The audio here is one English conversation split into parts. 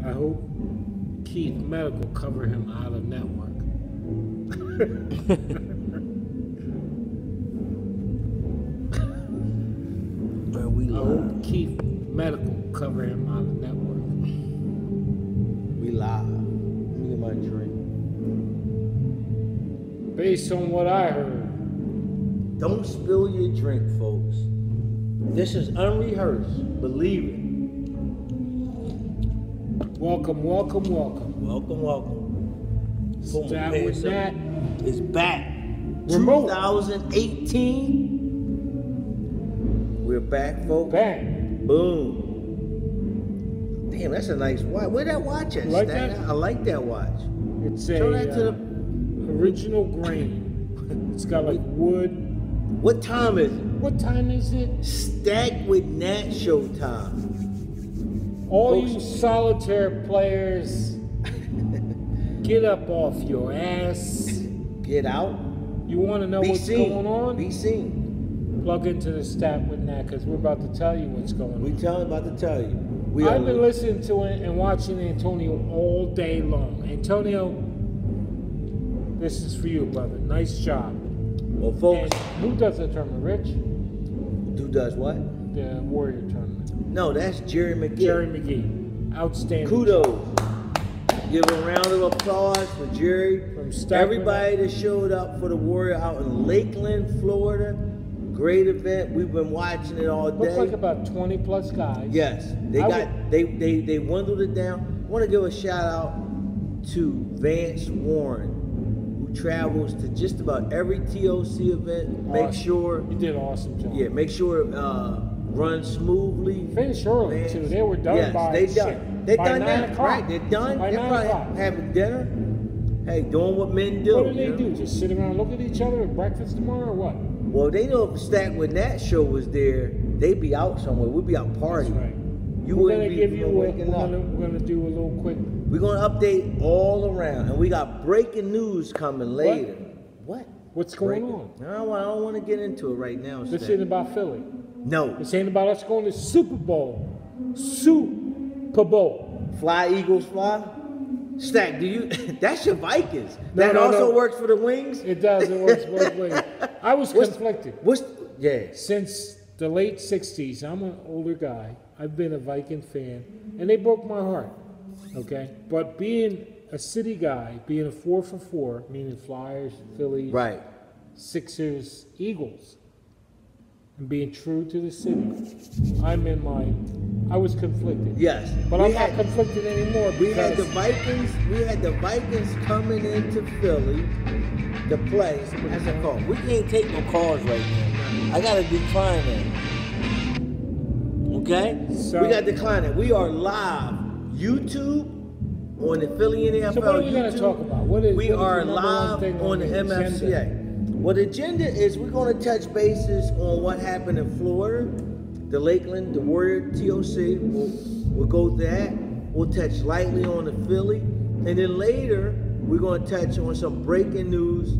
I hope Keith Medical cover him out of network. I hope Keith Medical cover him out of network. We live. Let me get my drink. Based on what I heard. Don't spill your drink, folks. This is unrehearsed. Believe it. Welcome, welcome, welcome. Welcome, welcome. Start with that. It's back. Remote. 2018. We're back, folks. Back. Boom. Damn, that's a nice watch. Where that watch at? You like that? I like that watch. It's Show that to the original grain. It's got like wood. What time is it? What time is it? Stack with Nat show time. All Folks. you solitaire players, get up off your ass. Get out. You want to know Be what's seen. going on? Be seen. Plug into the Stat with Nat because we're about to tell you what's going on. About to tell you. I've been listening to it and watching Antonio all day long. Antonio, this is for you, brother. Nice job. Well, folks. And who does the tournament, Rich? Who does what? The Warrior tournament. No, that's Jerry McGee. Jerry McGee. Outstanding. Kudos. Give a round of applause for Jerry. From everybody that showed up for the Warrior out in Lakeland, Florida. Great event. We've been watching it all day. Looks like about 20 plus guys. Yes. They dwindled it down. I want to give a shout out to Vance Warren, who travels to just about every TOC event. Awesome. Make sure You did an awesome job. Yeah, make sure it runs smoothly. Finished early, Vance. too. They were done yes, by they shit. done. They By done 9 that. o'clock. Right, they're done. By They're 9 probably o'clock. having dinner. Hey, doing what men do. What do they you know? do? Just sit around and look at each other at breakfast tomorrow or what? Well, they know if Stack with Nat show was there, they'd be out somewhere. We'd be out partying. That's right. You we're wouldn't gonna be give you waking up. we're gonna do a little quick. We're gonna update all around, and we got breaking news coming later. What? What's going on? No, I don't want to get into it right now. This Stack. ain't about Philly. No. This ain't about us going to Super Bowl. Super Bowl. Fly Eagles fly. Stack, do you? That's your Vikings. No, that no, also no. works for the Wings. It does. It works both ways. I was conflicted. Yeah. Since the late 60s, I'm an older guy. I've been a Viking fan, and they broke my heart, okay? But being a city guy, being a 4 for 4, meaning Flyers, Phillies, Right. Sixers, Eagles, and being true to the city, I was conflicted. Yes. But I'm not conflicted anymore. We had the Vikings coming into Philly to play. That's a call. We can't take no calls right now. I gotta decline that. Okay? So, we gotta decline it. We are live. YouTube on the PhillyNEFL. So what are we YouTube. gonna talk about? We are live on the MFCA. Well, the agenda is we're gonna touch bases on what happened in Florida, the Lakeland, the Warrior TOC. We'll go to that. We'll touch lightly on the Philly. And then later, we're going to touch on some breaking news,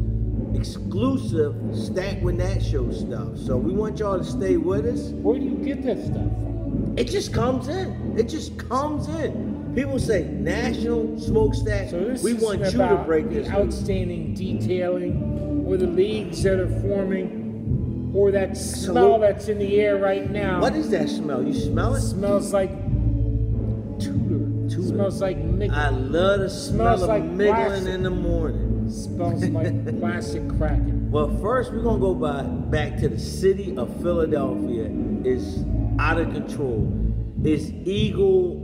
exclusive Stack with Nat show stuff. So we want y'all to stay with us. Where do you get that stuff from? It just comes in. It just comes in. People say National Smokestack. So this we is want you to about break the this. outstanding detailing, or the leagues that are forming, or that smell that's in the air right now. What is that smell? You smell it? It smells like Tudor. Smells like Mick. I love the smell of like Miggling plastic. in the morning. Smells like plastic cracking. Well, first we're gonna go back to the city of Philadelphia. It's out of control. It's Eagle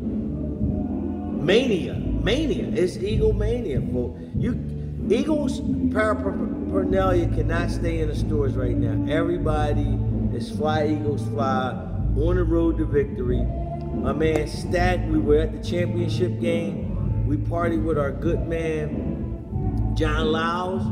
mania. It's Eagle mania, folks. Eagles paraphernalia cannot stay in the stores right now. Everybody is Fly Eagles Fly on the road to victory. My man Stack, we were at the championship game. We partied with our good man John Lyles,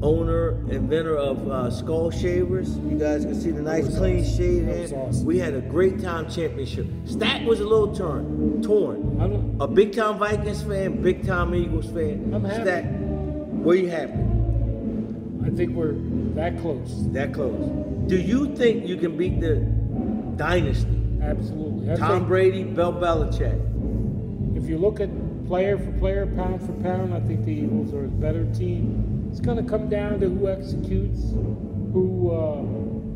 owner, inventor of Skull Shavers. You guys can see the nice clean shave here. Awesome. We had a great time championship. Stack was a little torn. A big time Vikings fan, big time Eagles fan. I'm happy. Stack, were you happy? I think we're that close. That close. Do you think you can beat the dynasty? Absolutely. Tom Brady, Bill Belichick. if you look at player for player, pound for pound, I think the Eagles are a better team. It's going to come down to who executes, who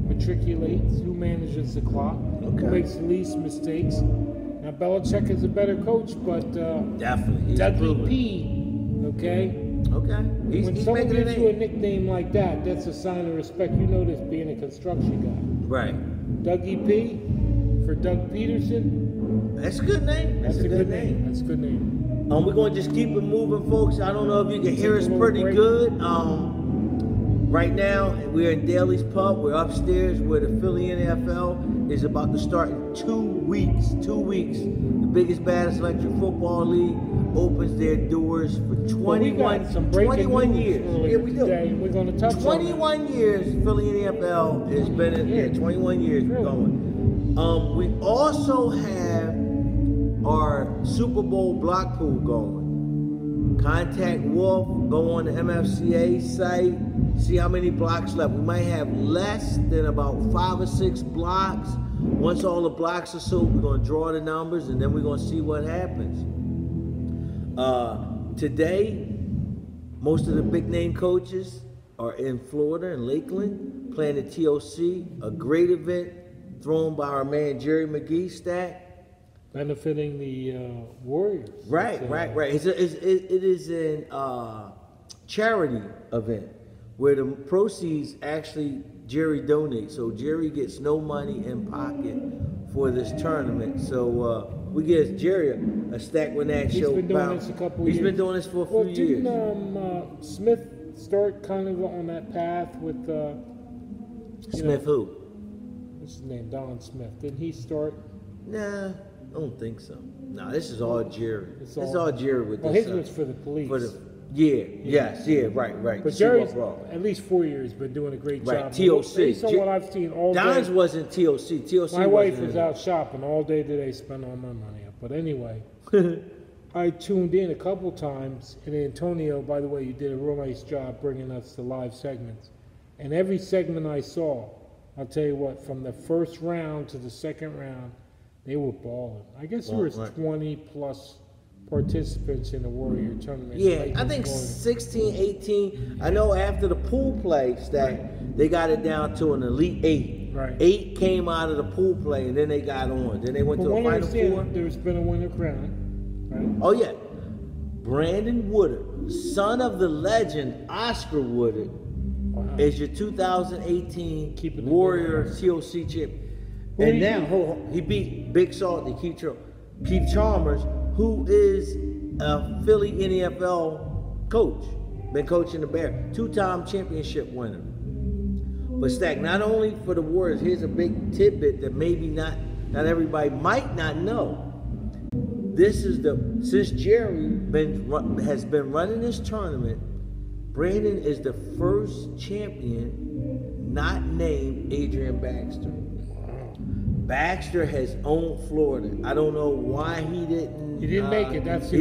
matriculates, who manages the clock, who makes the least mistakes. Now, Belichick is a better coach, but definitely, he's Dougie proven. P, okay? Okay. When someone gives you a nickname like that, that's a sign of respect. You know this being a construction guy. Right. Dougie P for Doug Peterson. That's a good name. That's a good name. That's a good name. We're going to just keep it moving, folks. I don't know if you can hear us pretty good. Right now, we're in Daly's Pub. We're upstairs where the Philly NFL is about to start in 2 weeks. 2 weeks. The biggest, baddest electric football league opens their doors for 21 years. Yeah, we do. Today. We're going to touch 21 years, Philly NFL has been in there. 21 years we're going. We also have our Super Bowl block pool going. Contact Wolf, go on the MFCA site, see how many blocks left. We might have less than about 5 or 6 blocks. Once all the blocks are sold, we're going to draw the numbers and then we're going to see what happens. Today, most of the big name coaches are in Florida and Lakeland playing the TOC, a great event thrown by our man Jerry McGee Stack. Benefiting the Warriors. Right. It is a charity event where the proceeds actually Jerry donates. So Jerry gets no money in pocket for this tournament. So we give Jerry a Stack with That show. He's been doing this a couple years. He's been doing this for a few years. Didn't Smith start kind of on that path with Smith who? What's his name? Don Smith. Didn't he start? Nah. I don't think so. No, this is all Jerry. It's all Jerry with this. His was for the police. Right. But Jerry's at least 4 years been doing a great job. TOC. Based on what I've seen all day. Don's wasn't TOC. My wife was out shopping all day today, spent all my money up. But anyway, I tuned in a couple times, and Antonio, by the way, you did a real nice job bringing us the live segments. And every segment I saw, I'll tell you what, from the first round to the second round, they were balling. I guess there was 20 plus participants in the Warrior tournament. Yeah, I think 16, 18. I know after the pool play, they got it down to an elite 8. Right. 8 came out of the pool play, and then they got on. Then they went to a Final Four. There's been a winner crowned, right? Oh, yeah. Brandon Woodard, son of the legend Oscar Woodard, is your 2018 Warrior TOC champion. And now he beat Big Salt and Keith Chalmers, who is a Philly NFL coach. Been coaching the Bears. 2-time championship winner. But Stack, not only for the Warriors, here's a big tidbit that maybe not everybody might not know. Since Jerry has been running this tournament, Brandon is the first champion not named Adrian Baxter. Baxter has owned Florida. I don't know why he didn't. He didn't make it. That's the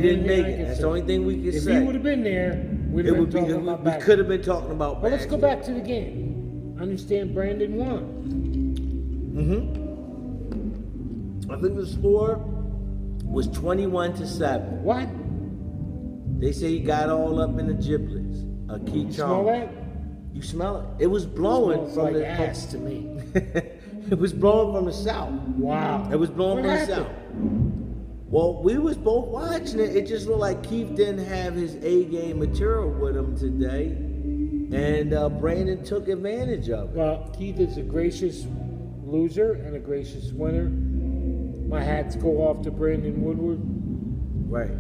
only thing we can say. If he would have been there, we'd have been talking about Baxter. We could have been talking about Baxter. But let's go back to the game. I understand Brandon won. I think the score was 21-7. What? They say he got all up in the giblets. Keith Chalmers. Smell that? You smell it? It was blowing from like the ass to me. It was blowing from the south. Wow. It was blowing from the south. Well, we was both watching it. It just looked like Keith didn't have his A-game material with him today. And Brandon took advantage of it. Well, Keith is a gracious loser and a gracious winner. My hats go off to Brandon Woodward. Right.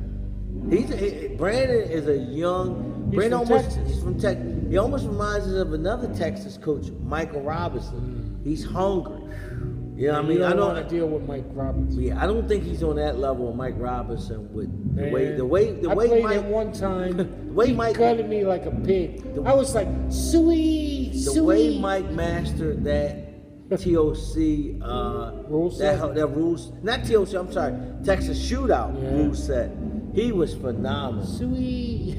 Brandon is a young... He's from Texas. He's from Texas. He almost reminds us of another Texas coach, Michael Robinson. He's hungry. You know what I mean? I don't want to deal with Mike Robinson. Yeah, I don't think he's on that level of Mike Robinson with the way I played Mike, him one time. the way he Mike gutted me like a pig. I was like, sweet. The way Mike mastered that TOC rule set? that rules, not TOC, I'm sorry, Texas shootout rule set. He was phenomenal. Sweet.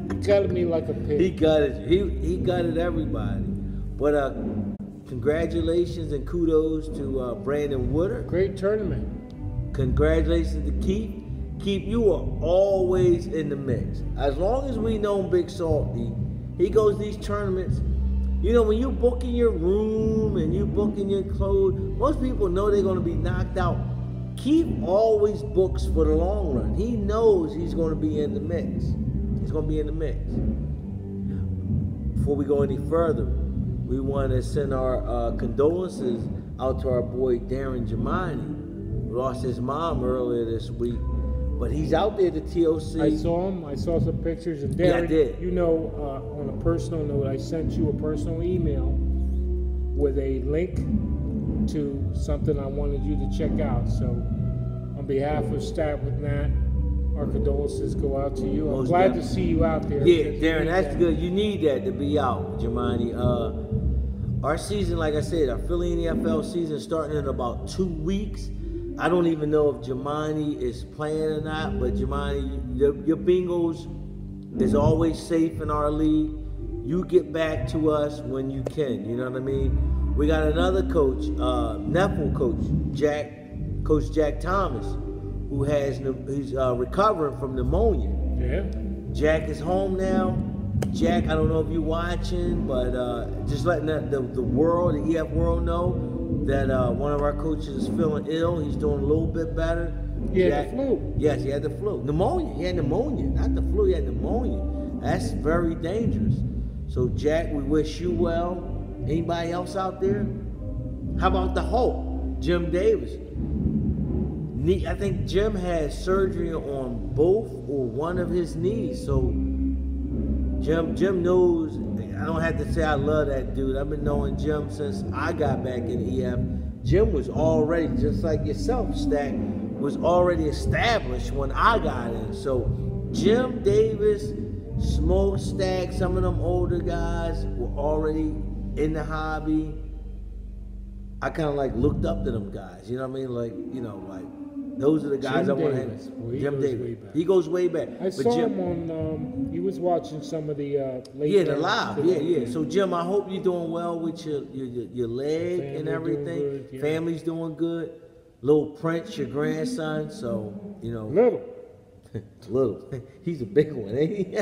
He gutted me like a pig. He gutted you. He gutted everybody. But congratulations and kudos to Brandon Woodard. Great tournament. Congratulations to Keith. Keith, you are always in the mix. As long as we know Big Salty, he goes to these tournaments. You know, when you book in your room and you book in your clothes, most people know they're going to be knocked out. Keith always books for the long run. He knows he's going to be in the mix. He's going to be in the mix. Before we go any further, we want to send our condolences out to our boy Darren Jemani, who lost his mom earlier this week. But he's out there at the TOC. I saw him. I saw some pictures. And Darren, yeah, I did. You know, on a personal note, I sent you a personal email with a link to something I wanted you to check out. So, on behalf of Stat with Nat, our condolences go out to you. I'm glad to see you out there. Yeah, Darren, that's good. You need that to be out, Jemani. Our season, like I said, our PhillyNEFL season is starting in about 2 weeks. I don't even know if Jemani is playing or not, but Jemani, your Bengals is always safe in our league. You get back to us when you can, you know what I mean? We got another coach, NEFL coach, Coach Jack Thomas, who he's recovering from pneumonia. Yeah. Jack is home now. Jack, I don't know if you're watching, but just letting the world, the EF world know that one of our coaches is feeling ill. He's doing a little bit better. He had the flu. Yes, he had the flu. Pneumonia. He had pneumonia. Not the flu, he had pneumonia. That's very dangerous. So, Jack, we wish you well. Anybody else out there? How about the Hulk, Jim Davis? I think Jim had surgery on both or one of his knees. So, Jim knows. I don't have to say I love that dude. I've been knowing Jim since I got back in EF. Jim was already, just like yourself, Stack, was already established when I got in. So Jim Davis, Smoke Stack, some of them older guys were already in the hobby. I kind of like looked up to them guys. You know what I mean? Like, you know, like those are the guys Jim I want to Davis. have. Well, Jim Davis. He goes way back. I saw him on, he was watching some of the late. Yeah, the live. Yeah. So, Jim, I hope you're doing well with your leg and everything. Doing good, yeah. Family's doing good. Little Prince, your grandson. So, you know. Little. He's a big one, ain't he?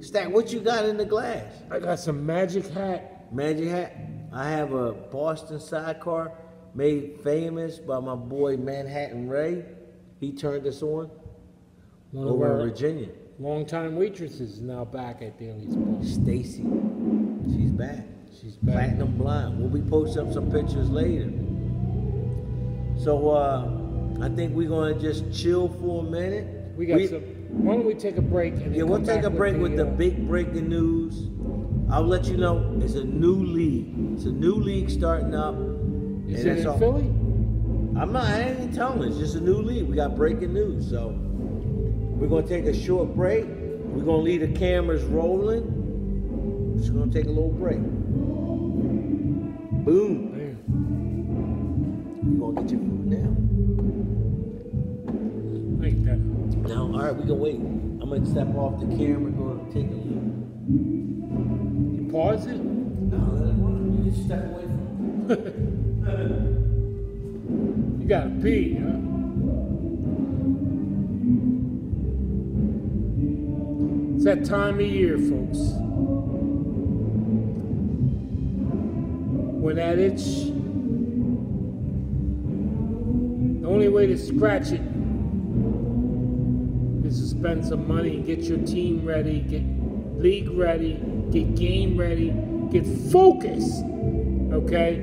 Stack, what you got in the glass? I got some Magic Hat. Magic Hat? I have a Boston sidecar made famous by my boy Manhattan Ray. He turned us on over in Virginia. Longtime waitresses now back at Daly's Bar. Stacy. She's back. She's back. Platinum blonde. We'll be posting up some pictures later. So I think we're gonna just chill for a minute. Why don't we take a break? And we'll take a break with the big breaking news. I'll let you know it's a new league. It's a new league starting up. Is it in Philly? I ain't even telling. It's just a new league. We got breaking news. So we're gonna take a short break. We're gonna leave the cameras rolling. We're just gonna take a little break. Boom. You're gonna get your food now. Like that. Now, all right, we can wait. I'm gonna step off the camera, go take a look. You pause it? No, let it run. You just step away from it. You gotta pee, huh? It's that time of year, folks. When that itch, the only way to scratch it is to spend some money and get your team ready, get league ready, get game ready, get focused, okay?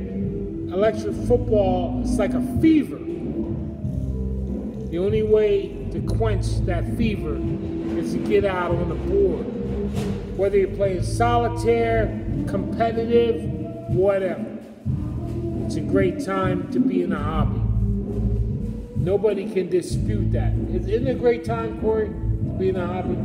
Electric football is like a fever. The only way to quench that fever is to get out on the board. Whether you're playing solitaire, competitive, whatever. It's a great time to be in a hobby. Nobody can dispute that. Isn't it a great time, Corey, to be in a hobby?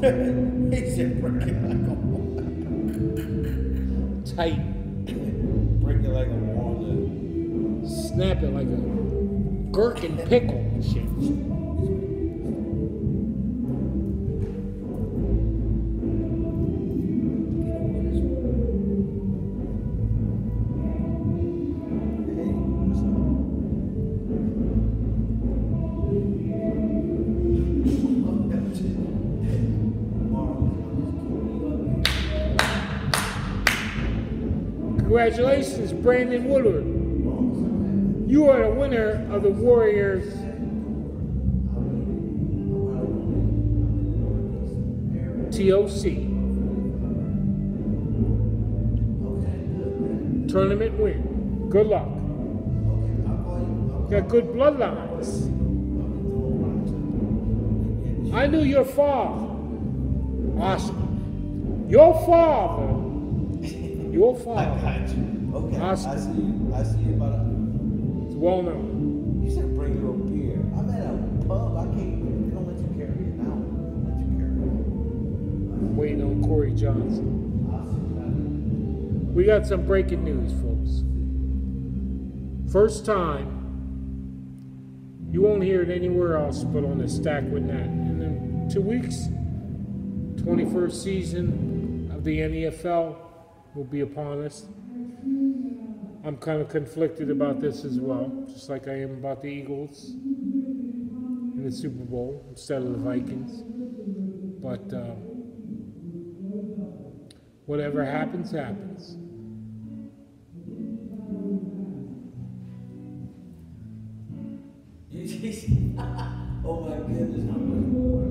He said break it like a Tight. break it like a walnut. Snap it like a gherkin pickle and shit. Congratulations, Brandon Woodward. You are the winner of the Warriors TOC tournament win. Good luck. Got good bloodlines. I knew your father, Oscar. Your father. Your I father. got you. Okay. Oscar. I see you. I see you about a. It's well known. You said bring you a beer. I'm at a pub. I can't. They don't let you carry it now. They don't let you carry it. I'm waiting on Corey Johnson. I'll see you. We got some breaking news, folks. First time, you won't hear it anywhere else but on the Stack with Nat. And in 2 weeks, 21st season of the NEFL will be upon us. I'm kind of conflicted about this as well, just like I am about the Eagles in the Super Bowl instead of the Vikings. But whatever happens, happens. Oh my goodness, how much more?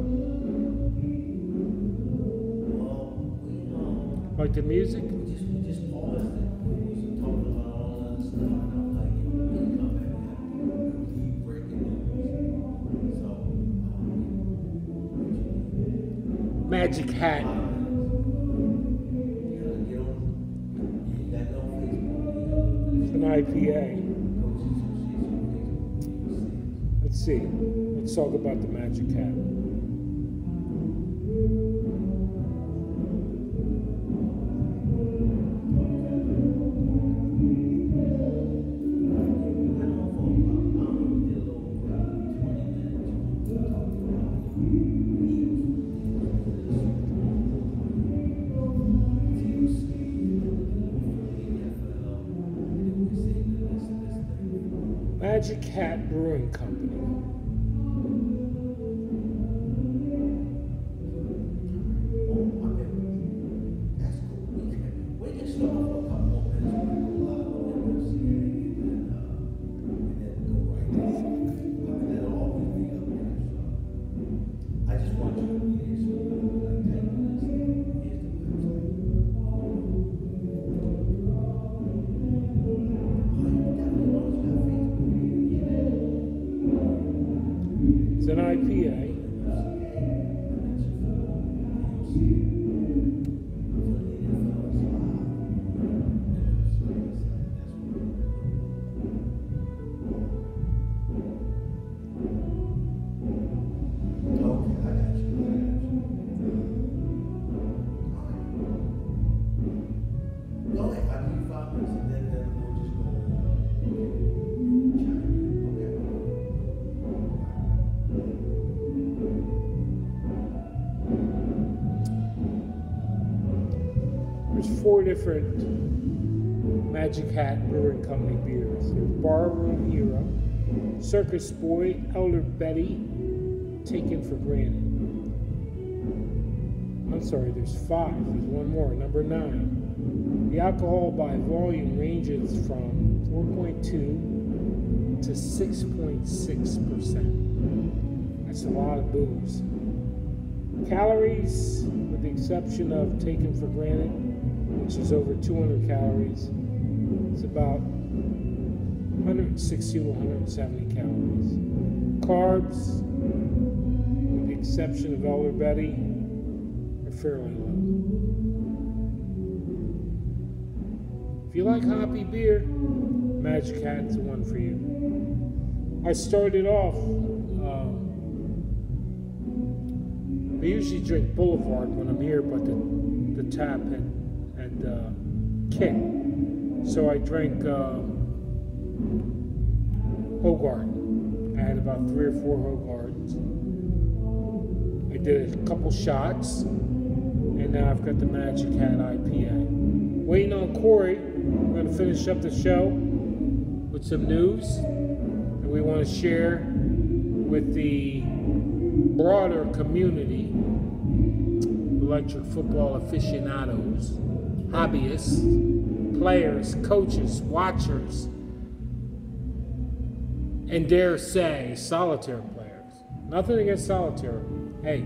Like the music? We just paused it. We was talking about all that stuff, and I'm like, you can come back and keep breaking news. So, Magic hat. you gotta get on. You got no Facebook. It's an IPA. Let's see. Let's talk about the Magic hat. Magic Hat Brewing Company. That's cool. We can start off a couple more minutes and go live on MFCA and then go right there. I mean, that'll always be up there. So I just want you to be there so you know, like, take this. Here's the website. It's an IPA. There's 4 different Magic Hat Brewing Company beers. There's Barroom Hero, Circus Boy, Elder Betty, Taken for Granted. I'm sorry, there's 5. There's one more, number 9. The alcohol by volume ranges from 4.2 to 6.6%. That's a lot of booze. Calories, with the exception of Taken for Granted, which is over 200 calories, it's about 160 to 170 calories. Carbs, with the exception of Elder Betty, are fairly low. If you like hoppy beer, Magic Hat's the one for you. I started off I usually drink Boulevard when I'm here, but the tap had kicked. So I drank Hogarth. I had about 3 or 4 Hogarths. I did a couple shots, and now I've got the Magic Hat IPA. Waiting on Corey. We're going to finish up the show with some news that we want to share with the broader community, electric football aficionados, hobbyists, players, coaches, watchers, and dare say solitaire players. Nothing against solitaire. Hey,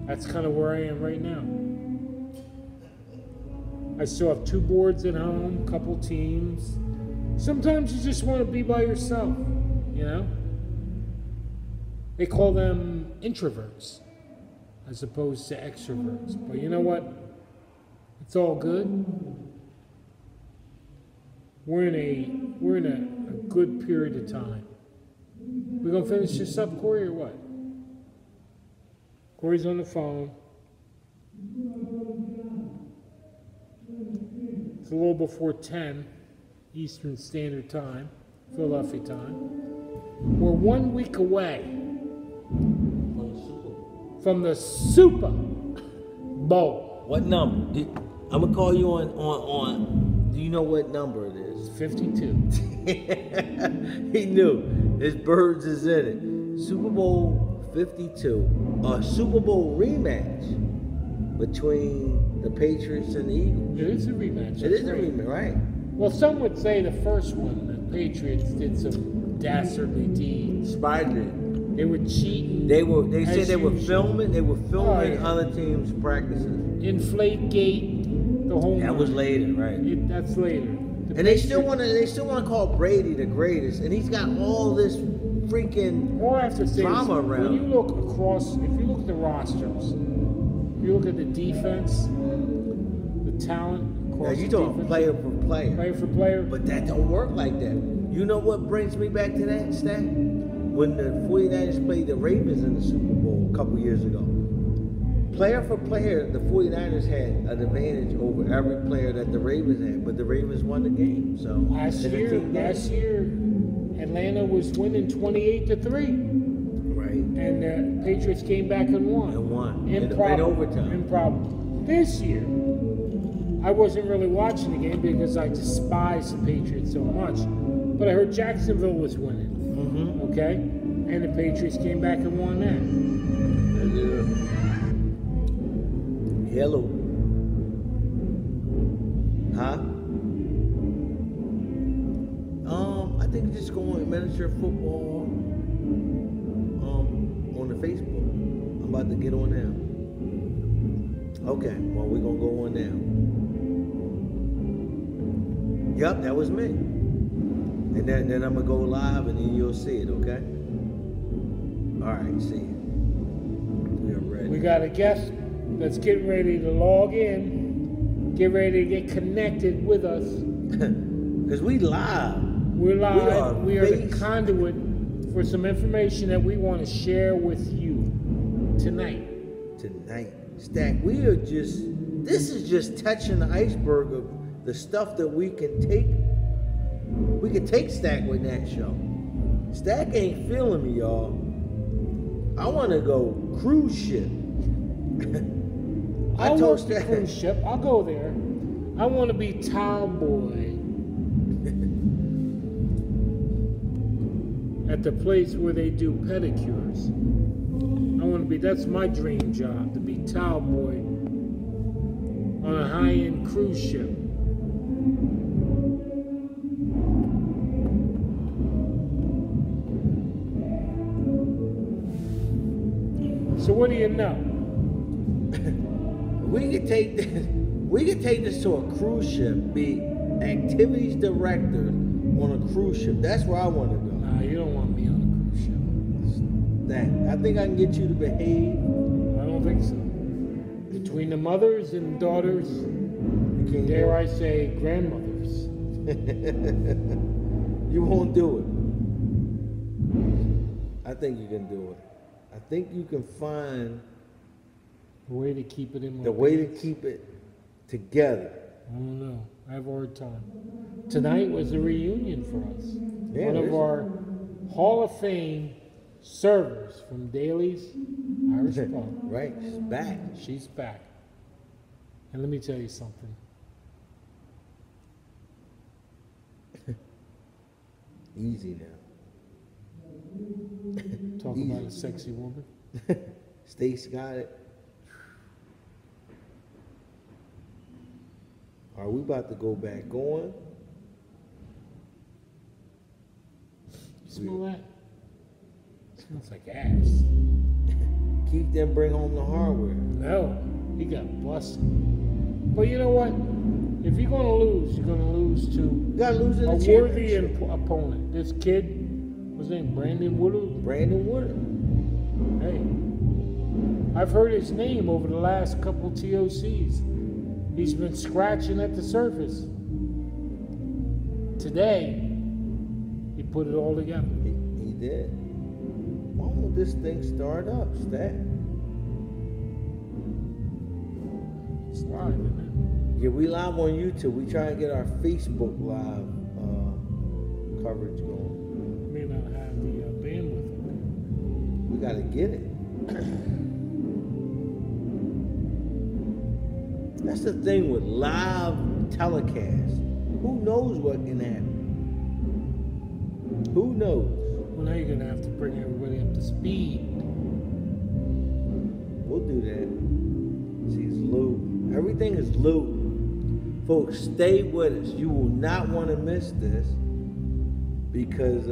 that's kind of where I am right now. I still have 2 boards at home, couple teams. Sometimes you just want to be by yourself, you know? They call them introverts as opposed to extroverts. But you know what? It's all good. We're in a good period of time. We gonna finish this up, Corey, or what? Corey's on the phone. It's a little before 10 Eastern Standard Time, Philadelphia time. We're 1 week away from the Super Bowl. What number? I'm gonna call you on. Do you know what number it is? 52. He knew. His birds is in it. Super Bowl 52. A Super Bowl rematch between the Patriots and the Eagles. It is a rematch. It is a rematch, right? Well, some would say the first one, the Patriots did some dastardly deeds. Spider. They were cheating. They said they were usual. filming. They were filming other teams' practices. Inflate Gate, the whole. That was later, right? That's later. And they still want to call Brady the greatest, and he's got all this freaking All I have to say drama is, around. when you look across, if you look at the rosters, if you look at the defense, the talent. Now you talking player for player. Player for player. But that don't work like that. You know what brings me back to that stat? When the 49ers played the Ravens in the Super Bowl a couple years ago. Player for player, the 49ers had an advantage over every player that the Ravens had, but the Ravens won the game. So last year, Atlanta was winning 28-3. Right. And the Patriots came back and won. And won. Improbable. In overtime. Improbable. This year, I wasn't really watching the game because I despise the Patriots so much. But I heard Jacksonville was winning. Mm-hmm. Okay? And the Patriots came back and won that. Hello. Huh? I think just go on miniature football on the Facebook. I'm about to get on now. Okay, well we're gonna go on now. Yup, that was me. And then I'm gonna go live and then you'll see it, okay? Alright, see you. We are ready. We got a guest that's getting ready to log in. Get ready to get connected with us. Because we live. We're live. We are the face- conduit for some information that we want to share with you tonight. Tonight. Stack, this is just touching the iceberg of the stuff that we can take. We can take Stack with that show. Stack ain't feeling me, y'all. I want to go cruise ship. I'll work the cruise ship. I'll go there. I want to be towel boy at the place where they do pedicures. That's my dream job, to be towel boy on a high-end cruise ship. So what do you know? We could take this to a cruise ship, be activities director on a cruise ship. That's where I want to go. Nah, you don't want me on a cruise ship. I think I can get you to behave. I don't think so. Between the mothers and daughters, dare I say grandmothers. You won't do it. I think you can do it. I think you can find The way to keep it in my The way to pants. keep it together. I don't know. I have a hard time. Tonight was a reunion for us. Yeah, One it of is. our Hall of Fame servers from Daly's Irish Pub. Right, she's back. She's back. And let me tell you something. Easy now. Talk Easy. about a sexy woman. Stace got it. Are we about to go back on? You smell that? Smells like ass. Keep them, bring home the hardware. No, he got busted. But you know what? If you're gonna lose, you're gonna lose to You gotta lose in a the worthy championship. opponent. This kid, what's his name? Brandon Woodard. Brandon Woodard. Hey, I've heard his name over the last couple TOCs. He's been scratching at the surface. Today, he put it all together. He did. Why won't this thing start up, Stat? It's live, isn't Yeah, we live on YouTube. We try and get our Facebook live coverage going. it? May not have the bandwidth. We gotta get it. That's the thing with live telecast. Who knows what can happen? Who knows? Well, now you're gonna have to bring everybody up to speed. We'll do that. See, it's loop. Everything is loop. Folks, stay with us. You will not want to miss this because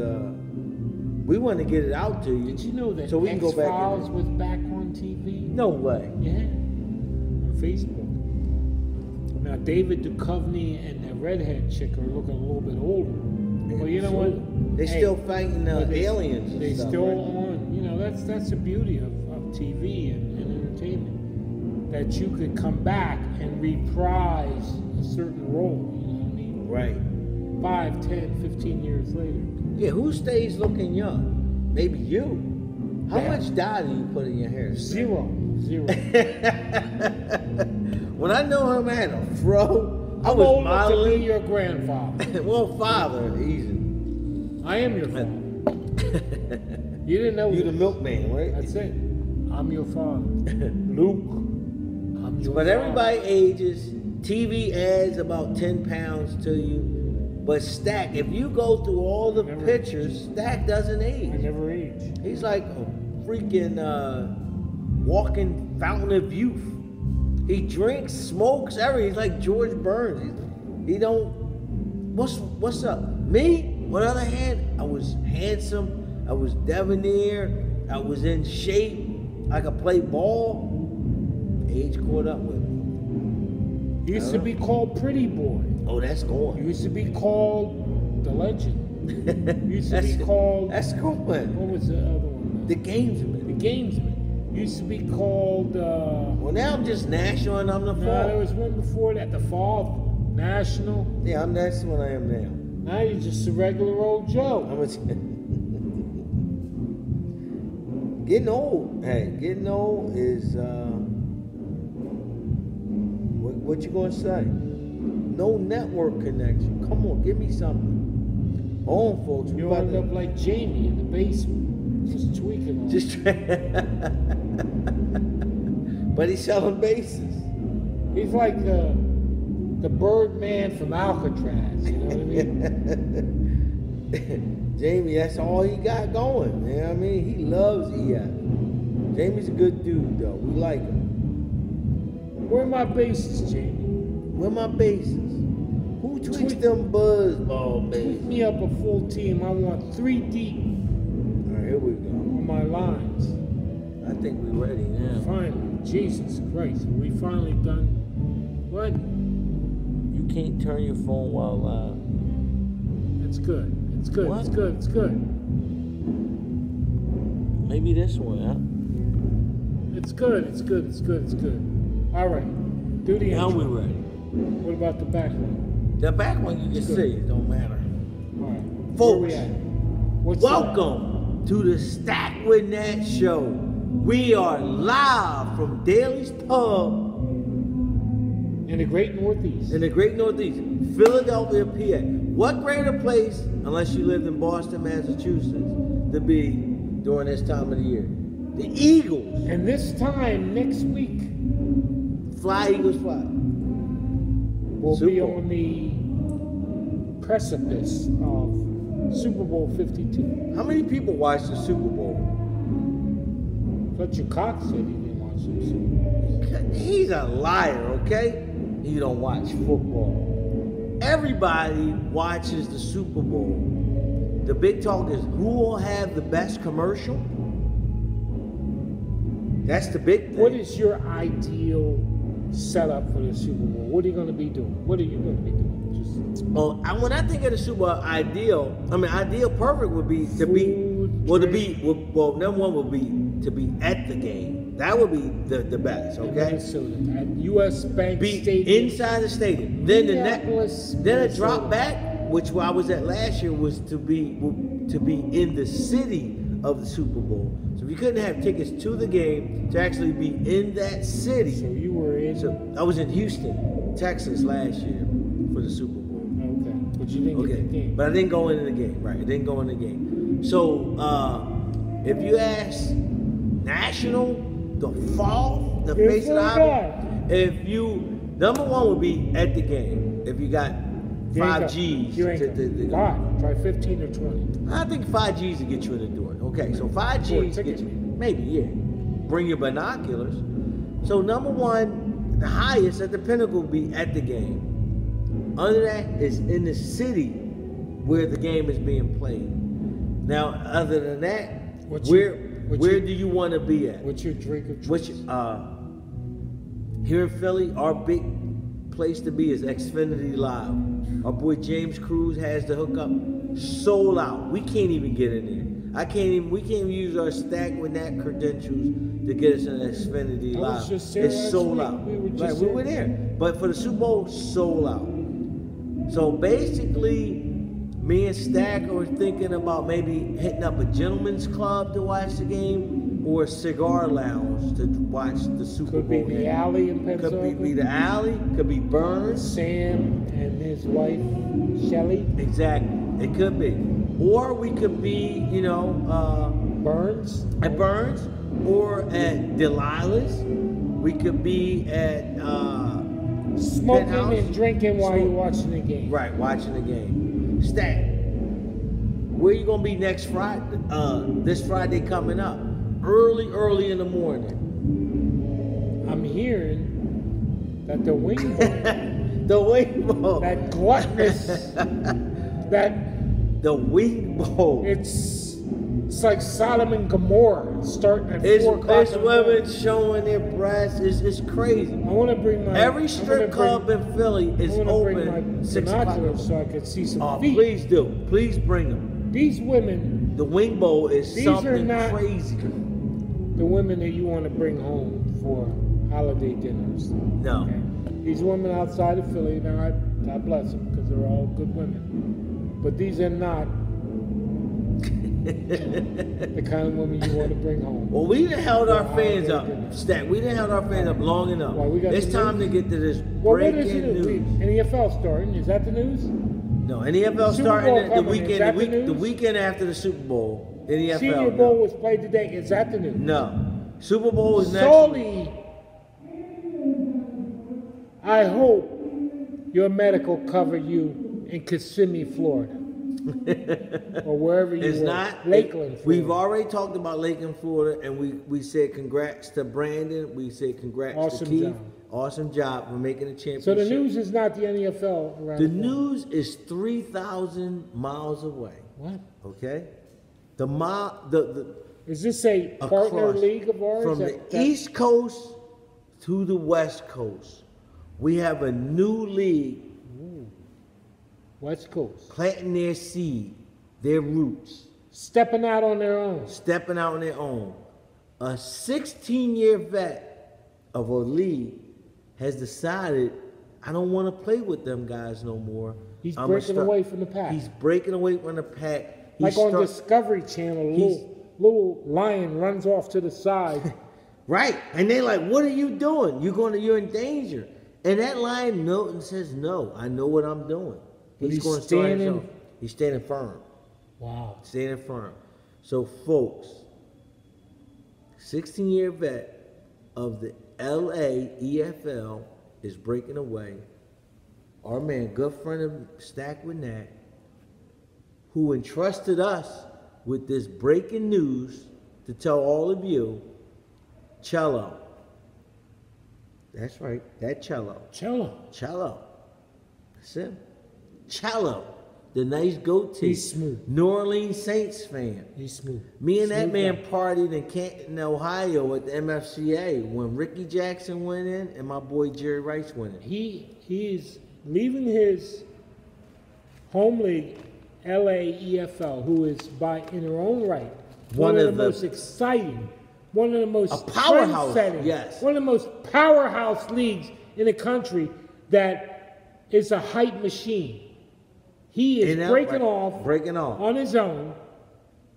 we want to get it out to you. Did you know that so we can go back X-Files in. was back on TV? No way. Yeah, on Facebook. Now David Duchovny and the redhead chick are looking a little bit older. But you know what? They're Hey, still fighting but aliens and They stuff. still right? on. You know, that's the beauty of TV and entertainment. That you could come back and reprise a certain role. You know what I mean? Right. 5, 10, 15 years later. Yeah, who stays looking young? Maybe you. How Yeah. much dye do you put in your hair? Zero. When I know him, I had a fro. I I'm was old enough to be modeling. your grandfather. Well, father, easy. I am your father. You didn't know You the this. milkman, right? That's it. I'm your father. Luke, I'm your But father. everybody ages. TV adds about 10 pounds to you. But Stack, if you go through all the Never pictures, Stack doesn't I age. never age. He's like a freaking walking fountain of youth. He drinks, smokes, everything. He's like George Burns. He don't. What's up? Me, on the other hand, I was handsome. I was debonair. I was in shape. I could play ball. Age caught up with me. Used to be called Pretty Boy. Oh, that's going. Used to be called The Legend. Used to be called. That's going. What was the other one? The gamesman. The Gamesman. Used to be called. Well, now I'm just national and I'm the No, there fall. was one before that. The Father. National. Yeah, that's what I am now. Now you're just a regular old Joe. I'm a getting old. Hey, getting old is what you gonna say? No network connection. Come on, give me something. Hold on, folks. We You about end to- up like Jamie in the basement, just tweaking on. just but he's selling bases. He's like the Birdman from Alcatraz. You know what I mean? Jamie, that's all he got going. You know what I mean? He loves EF. Jamie's a good dude, though. We like him. Where are my bases, Jamie? Where my bases? Who tweaks them buzzball Pick bases? me up a full team. I want 3 deep All right, here we go. on my lines. I think we're ready now. Finally, Jesus Christ, are we finally done? What? You can't turn your phone while live. It's good. It's good. What? It's good. It's good. Maybe this one, huh? It's good. It's good. It's good. It's good. All right. Do the Now intro. we're ready. What about the back one? The back one you can It's good. see. It don't matter. All right. Where Folks, we at? What's up? welcome to the Stack with Nat show. We are live from Daly's Pub In the great Northeast. in the great Northeast, Philadelphia, PA. What greater place, unless you lived in Boston, Massachusetts, to be during this time of the year? The Eagles. And this time next week, Fly, Eagles, fly. we'll Super be Bowl. on the precipice of Super Bowl 52. How many people watch the Super Bowl? Fletcher Cox said he didn't watch the Super Bowl. He's a liar, okay? You don't watch football. Everybody watches the Super Bowl. The big talk is who will have the best commercial? That's the big thing. What is your ideal setup for the Super Bowl? What are you going to be doing? What are you going to be doing? Just Well, when I think of the Super Bowl, ideal perfect would be to be, Food, well, to drink. be, well, number one would be to be at the game. That would be the best, in okay? Minnesota at U.S. Bank Be Stadium. inside the stadium. Then the Minneapolis, then a Minnesota. drop back, which I was at last year, was to be in the city of the Super Bowl. So if you couldn't have tickets to the game, to actually be in that So city. you were in. So I was in Houston, Texas last year for the Super Bowl. Okay, but you didn't get the game. But I didn't go into the game, right? I didn't go in the game. So if you ask national, the fall, the Here's face of the what I island, if you, number one would be at the game. If you got You ain't 5 go- G's. You ain't to go. Five. Try 15 or 20. I think 5 G's to get you in the door. Okay, so 5 For a G's ticket, get you, maybe. maybe, yeah. Bring your binoculars. So number one, the highest at the pinnacle would be at the game. Under that is in the city where the game is being played. Now, other than that, What's where your- do you want to be at? What's your drink of choice? Which here in Philly, our big place to be is Xfinity Live. Our boy James Cruz has the hookup sold out. We can't even get in there. We can't even use our stack with that credentials to get us in Xfinity I Live. was just there It's last sold week. out. We were just Right, we there. were there. But for the Super Bowl, sold out. So basically, me and Stack are thinking about maybe hitting up a gentleman's club to watch the game or a cigar lounge to watch the Super Could be Bowl the game. alley in Could Pennsylvania. be the alley, could be Burns. Sam and his wife, Shelly. Exactly, it could be. Or we could be, Burns. at Burns or at Delilah's. We could be at Smoking Penthouse. and drinking while Smoke- you're watching the game. Right, watching the game. Stack. Where you gonna be next Friday? This Friday coming up, early in the morning. I'm hearing that the wing bowl, The wing bowl. that gluttonous, that The wing bowl. it's like Sodom and Gomorrah starting at It's 4 o'clock. it's women showing their breasts. It's crazy. I want to bring my Every strip club in Philly is I want to bring my open 6 o'clock. binoculars so I can see some Oh, feet. please do. Please bring them. These women, The wing bowl is These are something not- crazy. the women that you want to bring home for holiday dinners. No. Okay? These women outside of Philly, now God bless them because they're all good women, but these are not the kind of women you want to bring home. Well, we done held our For fans holiday dinner. up. Stack. We done held our fans up long enough. Well, we got It's the time to news. get to this Well, what is breaking the news? news. NFL starting? Is that the news? No, NFL Super starting Bowl the coming. Is weekend. that the The news? weekend after the Super Bowl. NFL. Senior Bowl was played today. Is that the news? No. Super Bowl is next. Solely, I hope your medical cover you in Kissimmee, Florida, or wherever you It's were. not. Lakeland, Florida. We've already talked about Lakeland, Florida, and we said congrats to Brandon. We said congrats Awesome to Keith. job. Awesome job for making a championship. So the news is not the NFL around The corner. news is 3,000 miles away. What? Okay, the Is this a partner across league of ours? from the East Coast to the West Coast. We have a new league West Coast. planting their seed, their roots, Stepping out on their own. stepping out on their own. A 16-year vet of a league has decided, I don't want to play with them guys no more. He's I'ma breaking start-" away from the pack. He's breaking away from the pack. Like on Discovery Channel, a little little lion runs off to the side. Right. And they're like, what are you doing? You're in danger. And that lion Milton says, no, I know what I'm doing. He's going to start himself. He's standing firm. Wow. Standing firm. So, folks, 16-year vet of the LAEFL is breaking away. Our man, good friend of Stack with Nat, who entrusted us with this breaking news to tell all of you, Cello. That's right, that Cello. Cello. That's him. Cello. The nice goatee. He's smooth. New Orleans Saints fan. He's smooth. Me and that man guy. partied in Canton, Ohio at the MFCA when Ricky Jackson went in and my boy Jerry Rice went in. He's leaving his home league, LAEFL, who is in her own right one of the most exciting, one of the most powerhouse, trendsetting, yes, one of the most powerhouse leagues in the country that is a hype machine. He is breaking off on his own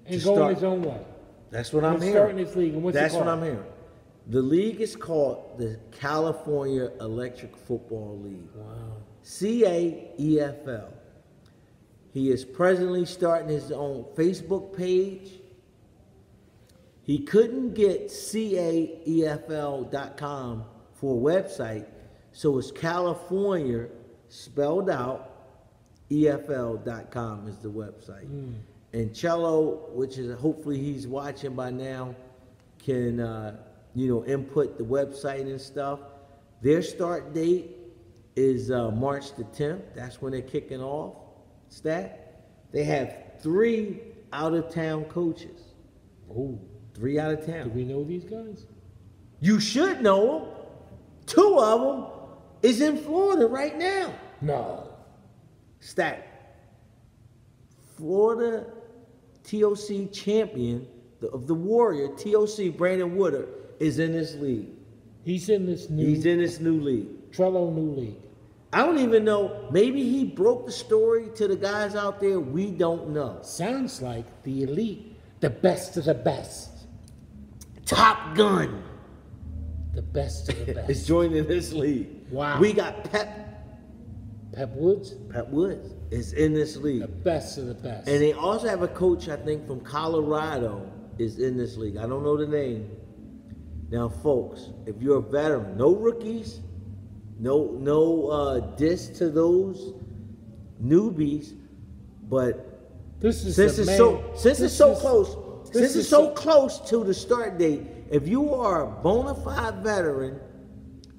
and going his own way. That's what I'm hearing. Starting this league. And what's That's it called? what I'm hearing. The league is called the California Electric Football League. Wow. CAEFL. He is presently starting his own Facebook page. He couldn't get CAEFL.com for a website, so it's California spelled out. EFL.com is the website. And Cello, which is hopefully he's watching by now, can input the website and stuff. Their start date is March the 10th. That's when they're kicking off. They have 3 out-of-town coaches. Oh, 3 out of town. do we know these guys? You should know them. 2 of them is in Florida right now. No. Florida TOC champion of the Warrior, TOC Brandon Woodard, is in this league. He's in this new league. Trello new league. I don't even know. Maybe he broke the story to the guys out there. We don't know. Sounds like the elite, the best of the best. Top Gun The best of the best. is joining this league. Wow. We got Pep Woods? Pep Woods is in this league. The best of the best. And they also have a coach, I think, from Colorado is in this league. I don't know the name. Now, folks, if you're a veteran, no rookies, no diss to those newbies, but since it's so close to the start date, if you are a bona fide veteran,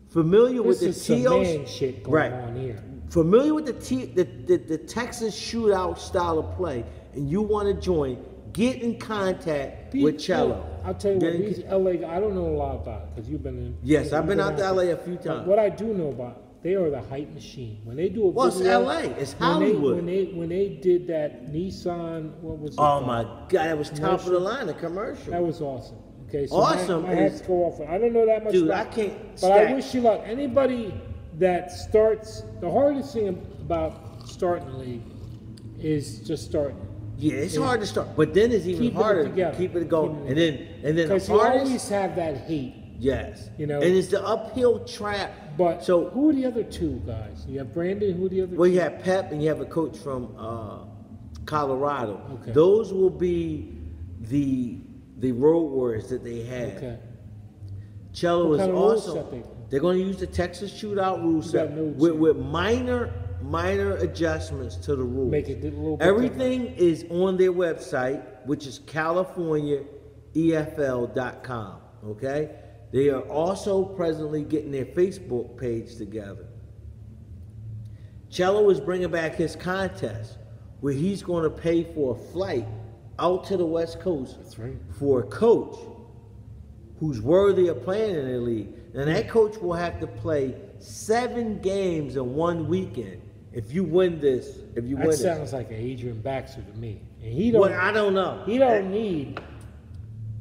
familiar with the TOC shit going on here. Familiar with the Texas shootout style of play, and you want to join, get in contact with Cello. I'll tell you what, these LA, I don't know a lot about it, because you've been in. Yes, I've been out to LA a few times. What I do know about, they are the hype machine. When they do a it's LA, it's Hollywood. When they did that Nissan, what was it? Oh my God, that was top of the line, the commercial. That was awesome. Okay, so awesome. my hats go off. I don't know that much Dude, about I can't. But I wish you luck. Anybody that starts, the hardest thing about starting a league is just starting. Yeah, it's hard to start, but then it's even harder to keep it going. And then because the you hardest, always have that hate. Yes, you know, and it's the uphill trap. But so who are the other 2 guys? You have Brandon. Who are the other? Well, 2? you have Pep, and you have a coach from Colorado. Okay. Those will be the road warriors that they have. Okay. Cello is also. They're going to use the Texas shootout rule set with minor adjustments to the rules. Make it a little bit Everything is on their website, which is CaliforniaEFL.com. Okay? They are also presently getting their Facebook page together. Cello is bringing back his contest where he's going to pay for a flight out to the West Coast. That's right. For a coach who's worthy of playing in the league. And that coach will have to play 7 games in 1 weekend if you win this. That sounds like an Adrian Baxter to me. And he don't. Well, I don't know. He don't need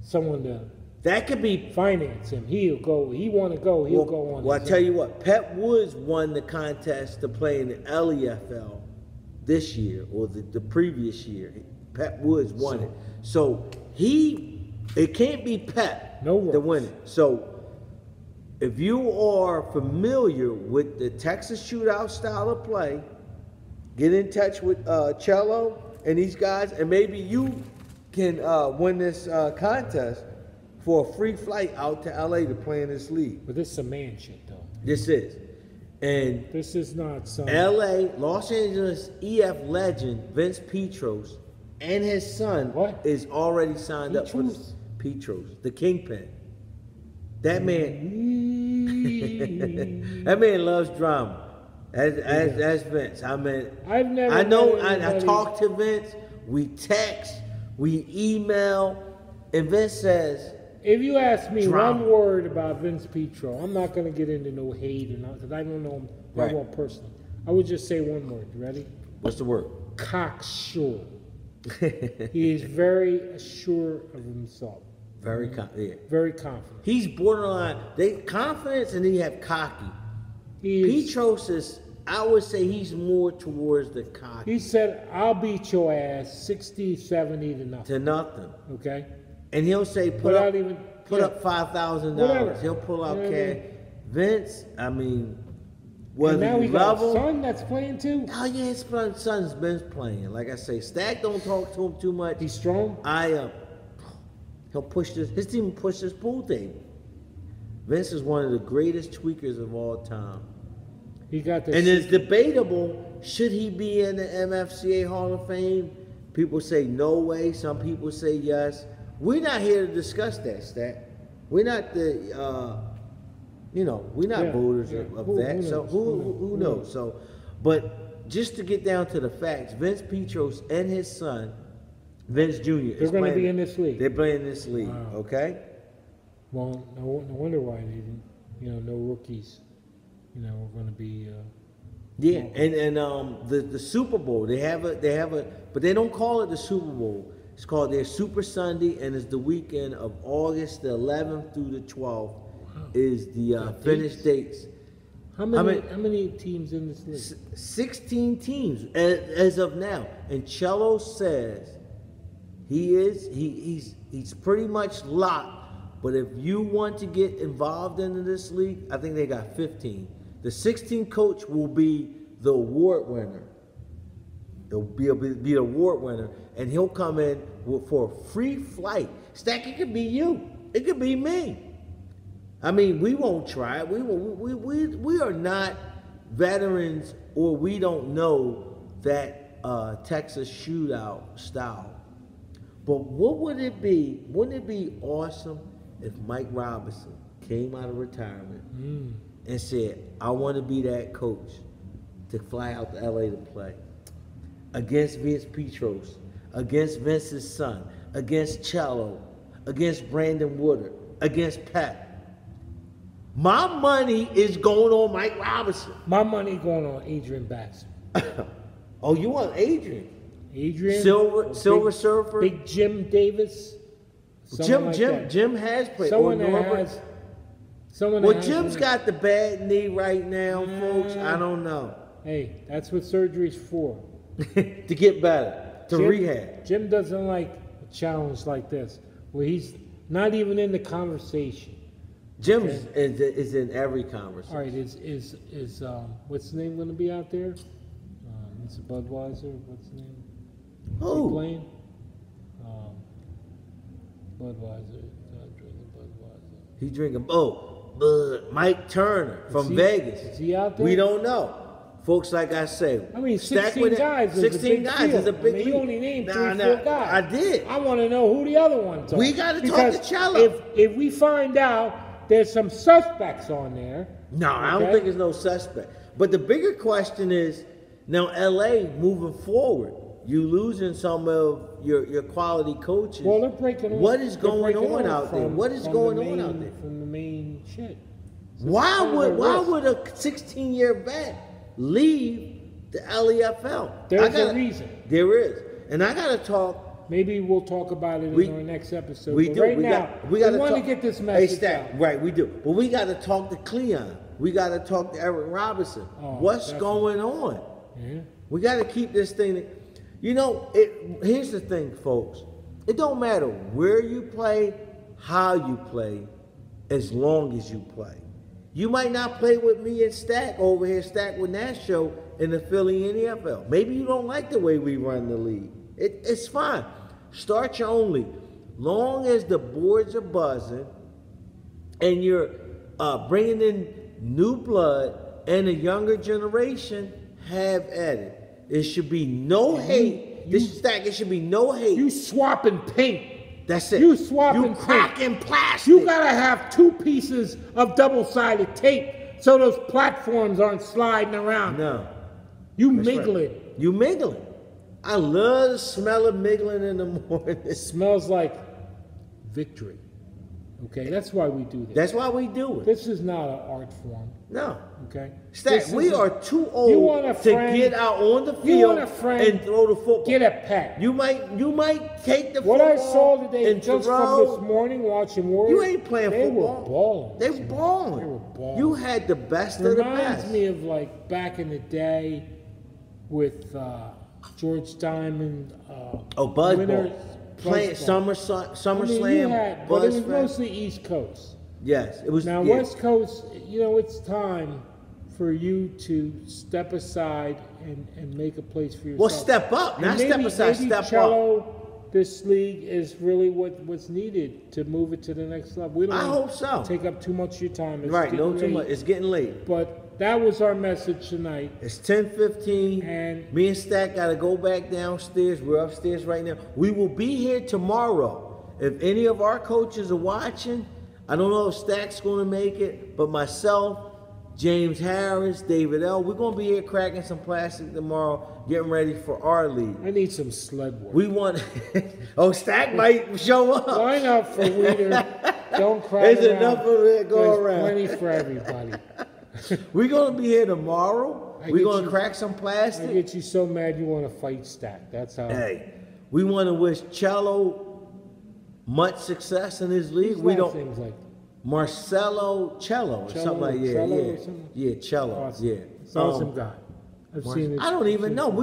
someone to. That could be finance him. He'll go. He want to go. He'll go on. Well, I tell you what. Pep Woods won the contest to play in the LEFL this year or the previous year. Pep Woods won it. So it can't be Pep No to worries. win it. So if you are familiar with the Texas shootout style of play, get in touch with Cello and these guys, and maybe you can win this contest for a free flight out to LA to play in this league. But this is some man shit, though. This is. And This is not some. LA, Los Angeles EF legend Vince Petros and his son What? is already signed up for Petros? Petros, the kingpin. That man, that man loves drama. That's Vince. I mean, I've never I know. met I anybody- talk to Vince. We text, we email, and Vince says, If you ask me Drama. one word about Vince Petro, I'm not going to get into no hate or not, because I don't know him that Right. well personally. I would just say one word. You ready? "What's the word?" Cocksure. He is very sure of himself. Very Very confident. He's borderline. They confidence and he have cocky. He is, Petros is. I would say he's more towards the cocky. he said, I'll beat your ass 60, 70 to nothing. To nothing. Okay? And he'll say, put Without up, even- put yeah. up $5,000. Whatever. He'll pull out You know what I cash. mean? Vince, I mean, And whether now you he got love a him. son that's playing too. Oh yeah, his son's been playing. Like I say, Stack don't talk to him too much. He's strong. He'll push this. His team push this pool table. Vince is one of the greatest tweakers of all time. He got the. And it's debatable, should he be in the MFCA Hall of Fame? People say no way, some people say yes. We're not here to discuss that, Stat. We're not the, we're not Yeah, voters yeah. of Who that. knows? So who knows? So, but just to get down to the facts, Vince Petros and his son, Vince Jr. They're going to be in this league. They're playing in this league, Wow. okay? Well, no wonder why they didn't. No rookies. Are going to be. Yeah, and the Super Bowl, they have a, but they don't call it the Super Bowl. It's called their Super Sunday, and it's the weekend of August the 11th through the 12th is the finish dates. How many teams in this league? 16 teams as of now, and Cello says he's pretty much locked. But if you want to get involved into this league, I think they got 15. The 16th coach will be the award winner. He'll be the award winner, and he'll come in for a free flight. Stack, it could be you. It could be me. I mean, we won't try it. We are not veterans, or we don't know that Texas shootout style. But what would it be? Wouldn't it be awesome if Mike Robinson came out of retirement and said, I want to be that coach to fly out to LA to play against Vince Petros, against Vince's son, against Cello, against Brandon Woodard, against Pat. My money is going on Mike Robinson. My money going on Adrian Baxter. Oh, you want Adrian? Adrian. Silver Surfer? Big Jim Davis. Jim has played. Someone or that Norbert. has. Someone Well, that has Jim's got the bad knee right now, folks. I don't know. Hey, that's what surgery's for. To get better, to rehab. Jim doesn't like a challenge like this, where he's not even in the conversation. Jim is in every conversation. All right, is what's the name going to be out there? It's a Budweiser. What's the name? Who? Playing? Budweiser. Drinking Budweiser. He drinking. Mike Turner from Vegas. Is he out there? We don't know. Folks, like I say, I mean, stack 16 with it. guys is 16 a big guys deal. is a big I mean, league. you only named Nah, 3, nah, 4 guys. I did. I want to know who the other ones are. We gotta talk Because to Cello. If we find out there's some suspects on there. No, I don't think there's no suspect. But the bigger question is, now LA moving forward, you losing some of your quality coaches. Well, they're breaking off. What is going on out there? What is going on out there? From the main shit. So Why it's kind of would risk. a 16-year vet leave the LEFL? There's a reason. There is. And I got to talk. Maybe we'll talk about it in our next episode. We but do. Right we now, we gotta want to talk- get this Hey, message Stack, out. right, we do. But we got to talk to Cleon. We got to talk to Eric Robinson. Oh, What's definitely. going on? Yeah. We got to keep this thing. You know, here's the thing, folks. It don't matter where you play, how you play, as long as you play. You might not play with me and Stack over here, Stack with Nasho in the Philly NFL. Maybe you don't like the way we run the league. It's fine. Start your own league. Long as the boards are buzzing and you're bringing in new blood and a younger generation, have at it. It should be no hate. It should be no hate. You swapping paint. That's it. You swapping You cracking tape. plastic. You gotta have 2 pieces of double-sided tape so those platforms aren't sliding around. No. You That's mingling. right. You mingling. I love the smell of mingling in the morning. It smells like victory. Okay, that's why we do this. That's why we do it. This is not an art form. No. Okay. Stack, we are too old to get out on the field and throw the football. Get a pet. You might take the what football. I saw today, and just throw. from this morning watching Warriors, You ain't playing they football. Were balling. They were balling. They were balling. You had the best of the Reminds best. me of like back in the day with George Diamond. Buzz Winners, ball. Playing SummerSlam, but it was Buzz mostly East Coast. Yes, it was. Now yeah. West Coast, you know, it's time for you to step aside and make a place for yourself. Well, step up, not step aside. Maybe Step cello, up. This league is really what's needed to move it to the next level. We don't I hope so. take up too much of your time. It's Right, no too late. much. It's getting late. But that was our message tonight. It's 10:15. And me and Stack got to go back downstairs. We're upstairs right now. We will be here tomorrow. If any of our coaches are watching, I don't know if Stack's going to make it, but myself, James Harris, David L., we're going to be here cracking some plastic tomorrow, getting ready for our league. I need some sled work. We want... Stack might show up. Line up for Weeder. Don't cry. There's enough of it going around. Plenty for everybody. We're going to be here tomorrow. We're going to crack some plastic. I get you so mad you want to fight Stack. That's how. Hey, we want to wish Cello much success in his league. His We last don't... name's like Marcelo Cello or something like that. Cello Yeah, or something? yeah, Cello. Awesome. Yeah, Awesome guy. I've seen it. I don't even know.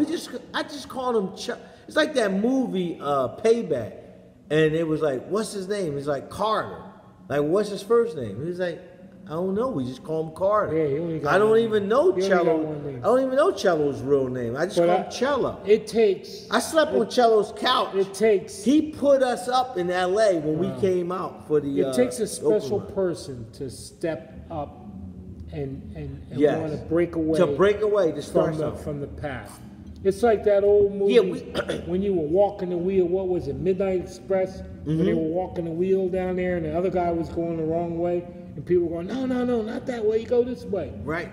I just called him. It's like that movie Payback, and it was like, what's his name? He's like Carter. Like, what's his first name? He's like, I don't know. We just call him Carter. Yeah, he only got I don't one even name. know He only got Cello. one name. I don't even know Cello's real name. I just call him Cello. It takes. I slept on Cello's couch. It takes. He put us up in L.A. when we came out for the. It takes a special open. person to step up and Yes. want to break away. To break away, to start something. from the path. It's like that old movie Yeah, when you were walking the wheel. What was it? Midnight Express. When they were walking the wheel down there, and the other guy was going the wrong way, and people were going, no, not that way. You go this way. Right.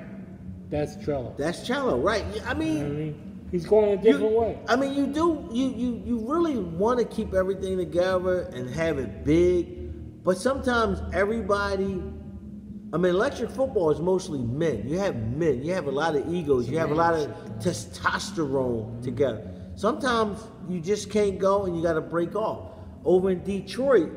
That's Trello. That's Cello, right? I mean, You know what I mean? He's going a different way. I mean, you really want to keep everything together and have it big, but sometimes everybody. I mean, electric football is mostly men. You have men. You have a lot of egos. You have a lot of testosterone together. Sometimes you just can't go and you got to break off. Over in Detroit,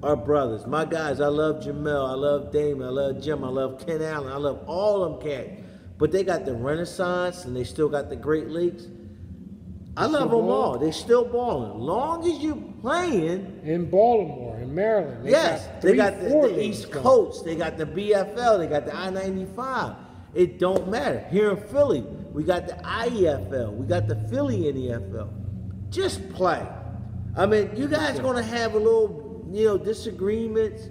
our brothers, my guys, I love Jamel, I love Damon, I love Jim, I love Ken Allen, I love all them cats. But they got the Renaissance and they still got the Great Lakes. I love them all. They still balling. Long as you playing. In Baltimore, in Maryland. They got the East Coast. They got the BFL. They got the I-95. It don't matter. Here in Philly, we got the IEFL. We got the Philly NFL. Just play. I mean, you guys going to have a little, disagreements.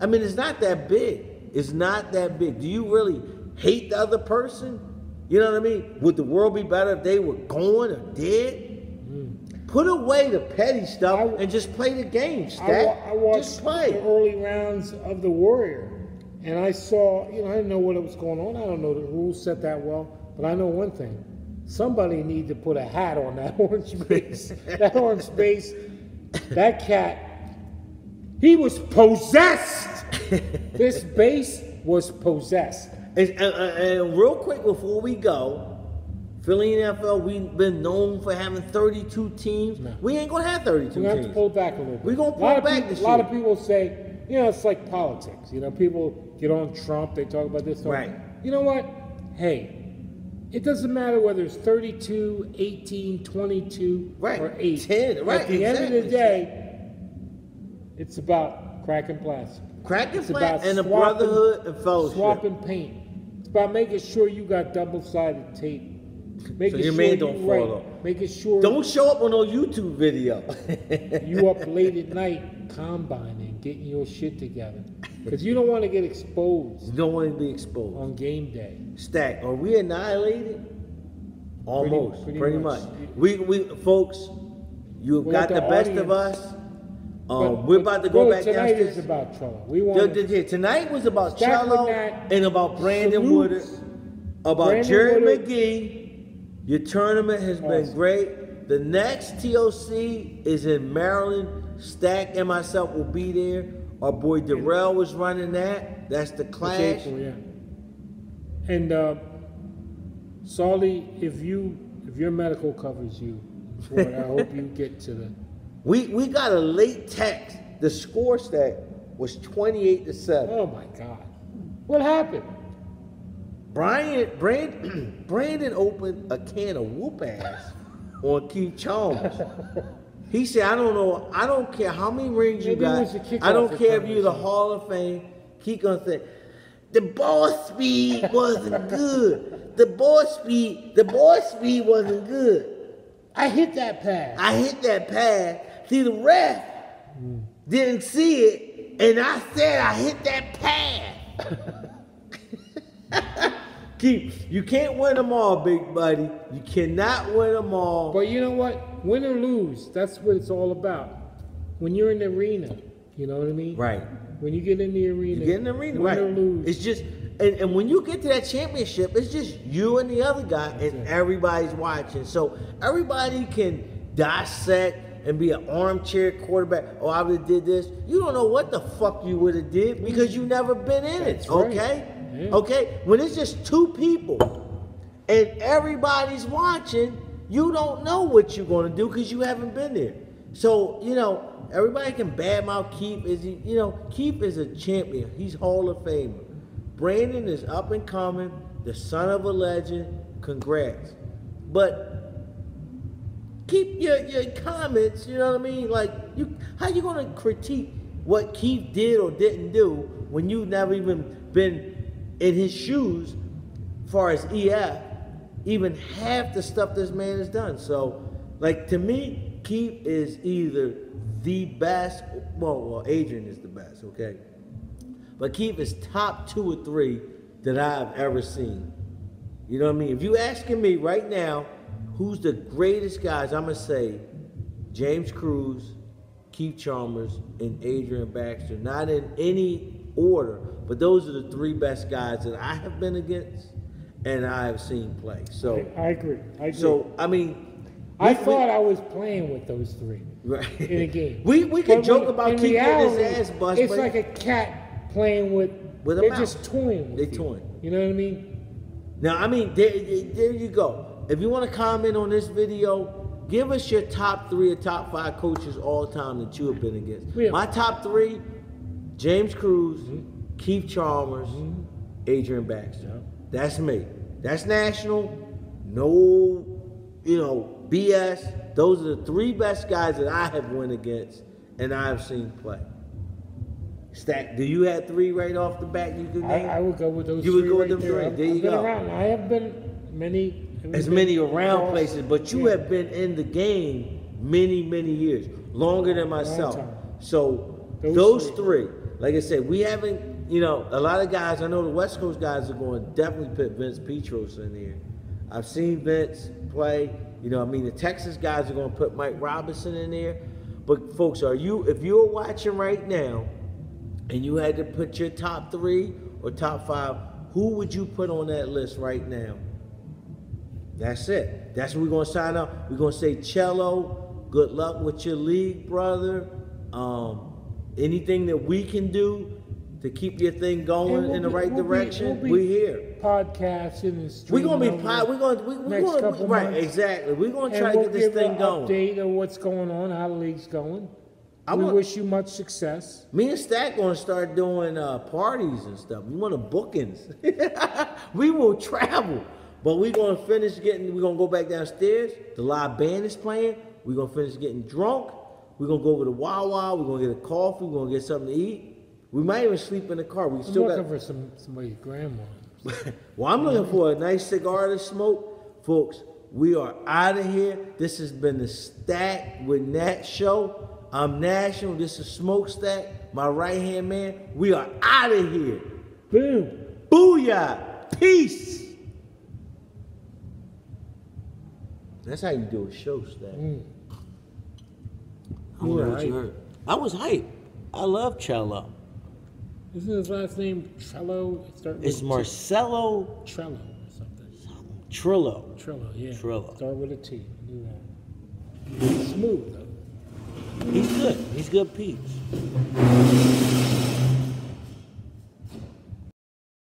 I mean, it's not that big. It's not that big. Do you really hate the other person? You know what I mean? Would the world be better if they were gone or dead? Put away the petty stuff and just play the game, Stat. I watched just play. the early rounds of the Warrior, and I saw, I didn't know what was going on. I don't know the rules set that well, but I know one thing. Somebody needs to put a hat on that orange base. That orange base, that cat, he was possessed. This base was possessed. And real quick before we go, PhillyNEFL, we've been known for having 32 teams. No. We ain't going to have 32 teams. We're going to have to pull back a little bit. We're going to pull back this year. A lot of people say, it's like politics. People get on Trump, they talk about this. Right. You know what? Hey, It doesn't matter whether it's 32, 18, 22, Right. or 8. 10, right, At the end of the exactly. day, it's about cracking plastic. Cracking It's plastic about and the swapping- brotherhood and fellowship. Swapping paint. It's about making sure you got double-sided tape. Making your sure man you don't fall off. Making sure Don't show up on no YouTube video. you up late at night combining, getting your shit together. Because you don't want to get exposed You don't want to be exposed. on game day. Stack, are we annihilated? Almost, Pretty pretty much. much. We folks, you've Well, got the the best of audience- us. But- We're but about to go really back tonight downstairs. is about Trello. We want to Tonight was about Stack with Cello that. and about Brandon Salutes. Woodard, about Brandon Jerry Woodard. McGee. Your tournament has been Awesome. great. The next TOC is in Maryland. Stack and myself will be there. Our boy Darrell was running that. That's the It's Clash. April, yeah. And Salty, if your medical covers you, for it, I hope you get to the. We got a late text. The score stack was 28-7. Oh my God, what happened? Brandon opened a can of whoop ass on Keith Chalmers. He said, I don't care how many rings you Maybe it got. was the kickoff I don't or care if something. you're the Hall of Fame. Keith gonna say, the ball speed wasn't good. The ball speed wasn't good. I hit that pass. I hit that pass. See, the ref didn't see it, and I said I hit that pass. Keith, you can't win them all, big buddy. You cannot win them all. But you know what? Win or lose, that's what it's all about. When you're in the arena, you know what I mean? Right. When you get in the arena, You get in the arena, win right? or lose. It's just, and when you get to that championship, it's just you and the other guy, and everybody's watching. So everybody can dissect and be an armchair quarterback. Oh, I would have did this. You don't know what the fuck you would have did because you never been in it. That's right. Okay. Yeah. Okay. When it's just two people and everybody's watching, you don't know what you're going to do because you haven't been there. So, everybody can badmouth Keith. Keith is a champion. He's Hall of Famer. Brandon is up and coming, the son of a legend. Congrats. But keep your comments, you know what I mean? Like, how you going to critique what Keith did or didn't do when you've never even been in his shoes as far as EF, even half the stuff this man has done. So, like, to me, Keith is either the best, well, Adrian is the best, okay? But Keith is top 2 or 3 that I've ever seen. You know what I mean? If you asking me right now, who's the greatest guys, I'm going to say James Cruz, Keith Chalmers, and Adrian Baxter. Not in any order, but those are the 3 best guys that I have been against and I have seen play. So I agree. So, I mean... I thought I was playing with those 3 right. in a game. We can But joke about in Keith getting reality, his ass bust, it's but like a cat playing with a they're mouse. just toying with They you. toying. You know what I mean? Now, I mean, there you go. If you want to comment on this video, give us your top 3 or top 5 coaches all time that you have been against. Yeah. My top 3, James Cruz, Keith Chalmers, Adrian Baxter. Yeah. That's me. That's national. No, BS. Those are the 3 best guys that I have went against and I have seen play. Stack, do you have 3 right off the bat you could name? I would go with those. You would 3 go right with them there. 3. There you I've been go. around. I have been many. As many around across- places, but you yeah. have been in the game many, many years, longer than myself. time. So Those those 3, like I said, we haven't, a lot of guys, I know the West Coast guys are going to definitely put Vince Petros in there. I've seen Vince play, the Texas guys are going to put Mike Robinson in there. But folks, if you're watching right now and you had to put your top 3 or top 5, who would you put on that list right now? That's it. That's what we're going to sign up. We're going to say, Cello, good luck with your league, brother. Anything that we can do to keep your thing going in the right direction, we're here. Podcasting and We're streaming. going to be over next couple right, months. exactly. We're going to And try to we'll get this give thing an going. update of what's going on, how the league's going. I We want- wish you much success. Me and Stack going to start doing parties and stuff. We want to bookings. We will travel. But we're gonna go back downstairs. The live band is playing. We're gonna finish getting drunk. We're gonna go over to Wawa. We're gonna get a coffee. We're gonna get something to eat. We might even sleep in the car. We I'm still looking got. for somebody's grandma. Well, I'm looking for a nice cigar to smoke, folks. We are out of here. This has been the Stack with Nat show. I'm National. This is Smokestack, my right-hand man. We are out of here. Boom. Booyah. Peace. That's how you do a show, Stack. I don't know what you heard. I was hype. I love cello. Isn't his last name Trello? It's Marcelo Trello or something. Trillo. Trello, yeah. Trillo. Start with a T. I knew that. He's smooth though. He's good. He's good peeps.